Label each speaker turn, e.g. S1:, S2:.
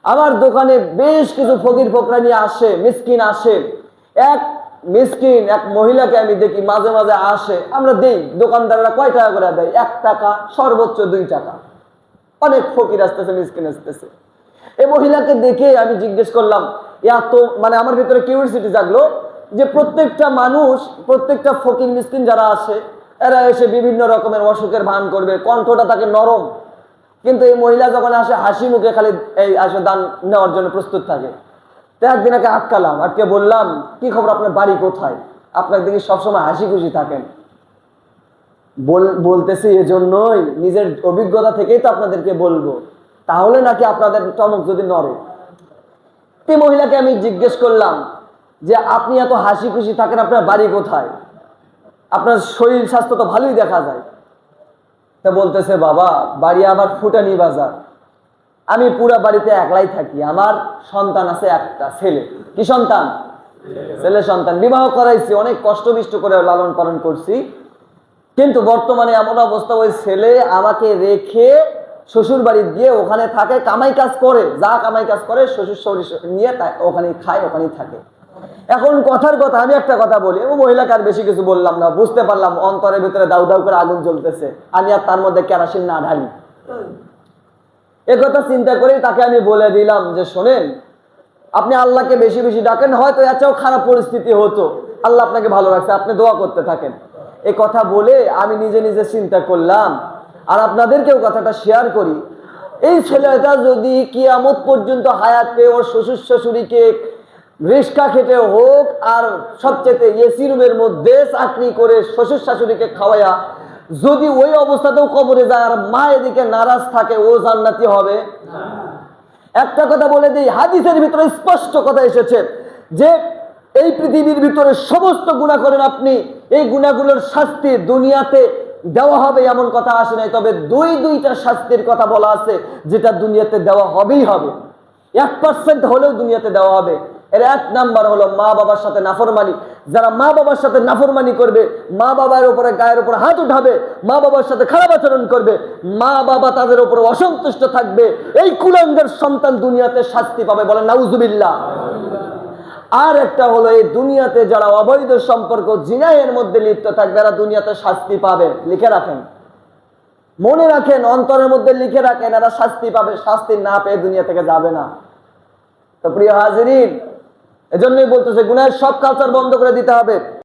S1: আমার দোকানে বেশ কিছু ফকির ফকরানি আসে, মিসকিন আসে। এক মিসকিন এক মহিলাকে আমি দেখি মাঝে মাঝে আসে, আমরা দেই, দোকানদাররা কয় টাকা করে দেয়? 1 টাকা, সর্বোচ্চ 2 টাকা। অনেক ফকির আসতেছে, মিসকিন আসতেছে। এই মহিলাকে দেখে আমি জিজ্ঞেস করলাম, এত মানে আমার ভিতরে কিউরিওসিটি জাগলো যে প্রত্যেকটা মানুষ, প্রত্যেকটা ফকির মিসকিন যারা আসে, এরা এসে বিভিন্ন রকমের অসুখের ভান করবে, কণ্ঠটা তাকে নরম, কিন্তু এই মহিলা যখন আসে হাসি মুখে খালি এই আসে দান নেওয়ার জন্য প্রস্তুত থাকে। তো একদিন একে আটকালাম, আটকে বললাম, কি খবর, আপনার বাড়ি কোথায়? আপনার দিকে সবসময় হাসি খুশি থাকেন। বলতেছি এজন্যই, নিজের অভিজ্ঞতা থেকেই তো আপনাদেরকে বলবো, তাহলে নাকি আপনাদের চমক যদি নড়ে। এই মহিলাকে আমি জিজ্ঞেস করলাম যে আপনি এত হাসি খুশি থাকেন, আপনার বাড়ি কোথায়? আপনার শরীর স্বাস্থ্য তো ভালোই দেখা যায়। তা বলতেছে, বাবা বাড়ি আমার ফুটানি বাজার, আমি পুরা বাড়িতে একলাই থাকি, আমার সন্তান আছে একটা ছেলে। কি সন্তান? ছেলে সন্তান। বিবাহ করাইছি, অনেক কষ্ট বিষ্ট করে লালন পালন করছি, কিন্তু বর্তমানে এমন অবস্থা, ওই ছেলে আমাকে রেখে শ্বশুর বাড়ি দিয়ে ওখানে থাকে, কামাই কাজ করে, যা কামাই কাজ করে শ্বশুর শাশুড়ি নিয়ে ওখানেই খায়, ওখানেই থাকে। এখন কথার কথা আমি একটা কথা বলি, ও মহিলাকে আর বেশি কিছু বললাম না, বুঝতে পারলাম অন্তরের ভিতরে দাউ দাউ করে আগুন জ্বলতেছে, আমি আর তার মধ্যে কেরোসিন না ঢালি। একথা চিন্তা করেই তাকে আমি বলে দিলাম যে শোনেন, আপনি আল্লাহকে বেশি বেশি ডাকেন, হয়তো এটাও খারাপ পরিস্থিতি হতো, আল্লাহ আপনাকে ভালো রাখছে, আপনি দোয়া করতে থাকেন। এই কথা বলে আমি নিজে নিজে চিন্তা করলাম, আর আপনাদেরকেও কথাটা শেয়ার করি, এই ছেলেটা যদি কিয়ামত পর্যন্ত হায়াত পেয়ে ওর শ্বশুর শাশুড়িকে রিস্কা খেতে হোক, আর সবচেয়ে এসি রুমের মধ্যে চাকরি করে শ্বশুর শাশুড়িকে খাওয়াইয়া যদি ওই অবস্থাতেও কবরে যায়, আর মা এদিকে নারাজ থাকে, ও জান্নাতি হবে? একটা কথা বলে দিই, হাদিসের ভিতরে স্পষ্ট কথা এসেছে যে এই পৃথিবীর ভিতরে সমস্ত গুনাহ করেন আপনি, এই গুনাহগুলোর শাস্তি দুনিয়াতে দেওয়া হবে এমন কথা আসে নাই, তবে দুইটা শাস্তির কথা বলা আছে যেটা দুনিয়াতে দেওয়া হবেই হবে, 1% হলেও দুনিয়াতে দেওয়া হবে। এর 1 নাম্বার হলো মা বাবার সাথে নাফরমানি। যারা মা বাবার সাথে নাফরমানি করবে, মা বাবার উপরে গায়ের উপরে হাত উঠাবে, মা বাবার সাথে খারাপ আচরণ করবে, মা বাবা তাদের উপরে অসন্তুষ্ট থাকবে, এই কুলাঙ্গের সন্তান দুনিয়াতে শাস্তি পাবে, বলেন নাউজুবিল্লাহ। আর একটা হলো এই দুনিয়াতে যারা অবৈধ সম্পর্ক জিনাহের মধ্যে লিপ্ত থাকবে, এরা দুনিয়াতে শাস্তি পাবে। লিখে রাখেন, মনে রাখেন, অন্তরের মধ্যে লিখে রাখেন, এরা শাস্তি পাবে, শাস্তি না পেয়ে দুনিয়া থেকে যাবে না। তো প্রিয় হাজিরিন, এজন্যই বলতেছে গুনাহের সব কালচার বন্ধ করে দিতে হবে।